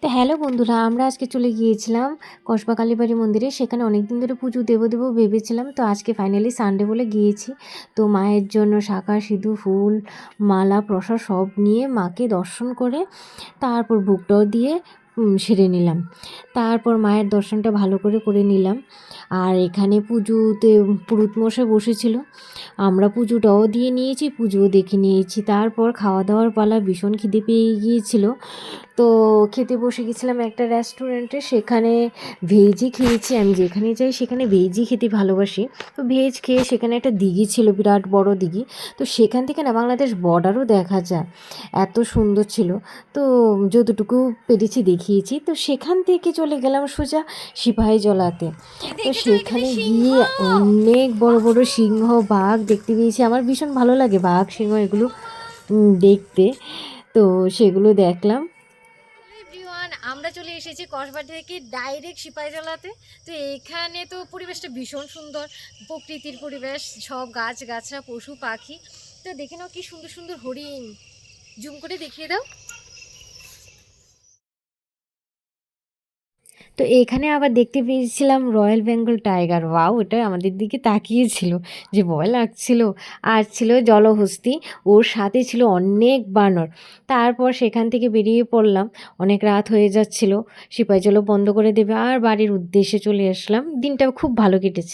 তো হ্যালো বন্ধুরা, আমরা আজকে চলে গিয়েছিলাম কসবা কালীবাড়ি মন্দিরে। সেখানে অনেক দিন ধরে পুজো দেবো দেবো ভেবেছিলাম, তো আজকে ফাইনালি সানডে বলে গিয়েছি। তো মায়ের জন্য শাঁখা সিঁদুর ফুল মালা প্রসাদ সব নিয়ে মাকে দর্শন করে তারপর ভোগটাও দিয়ে সেরে নিলাম। তারপর মায়ের দর্শনটা ভালো করে করে নিলাম। আর এখানে পুজোতে পুরুত মশাই বসেছিল, আমরা পুজোটাও দিয়ে নিয়েছি, পুজোও দেখে নিয়েছি। তারপর খাওয়া দাওয়ার পালা, ভীষণ খিদে পেয়ে গিয়েছিল। তো খেতে বসে গেছিলাম একটা রেস্টুরেন্টে, সেখানে ভেজই খেয়েছি। আমি যেখানে যাই সেখানে ভেজই খেতে ভালোবাসি। তো ভেজ খেয়ে সেখানে একটা দিঘি ছিল, বিরাট বড় দিঘি। তো সেখান থেকে না বাংলাদেশ বর্ডারও দেখা যায়, এত সুন্দর ছিল। তো যতটুকু পেরেছি দেখিয়েছি। তো সেখান থেকে চলে গেলাম সোজা সিপাহীজলাতে। তো সেখানে গিয়ে অনেক বড় বড় সিংহ বাঘ দেখতে পেয়েছি। আমার ভীষণ ভালো লাগে বাঘ সিংহ এগুলো দেখতে। তো সেগুলো দেখলাম। এভরিওয়ান, আমরা চলে এসেছি কসবা থেকে ডাইরেক্ট সিপাহীজলাতে। তো এখানে তো পরিবেশটা ভীষণ সুন্দর, প্রকৃতির পরিবেশ, সব গাছ গাছরা পশু পাখি। তো দেখে নাও কি সুন্দর সুন্দর হরিণ, জুম করে দেখিয়ে দাও। তো এখানে আবার দেখতে পেয়েছিলাম রয়্যাল বেঙ্গল টাইগার। ওয়াও, ওটা আমাদের দিকে তাকিয়েছিল, যে ভয় লাগছিল। আর ছিল জলহস্তি, ওর সাথে ছিল অনেক বানর। তারপর সেখান থেকে বেরিয়ে পড়লাম, অনেক রাত হয়ে যাচ্ছিল, সিপাহীজলা বন্ধ করে দেবে আর বাড়ির উদ্দেশ্যে চলে আসলাম। দিনটা খুব ভালো কেটেছে।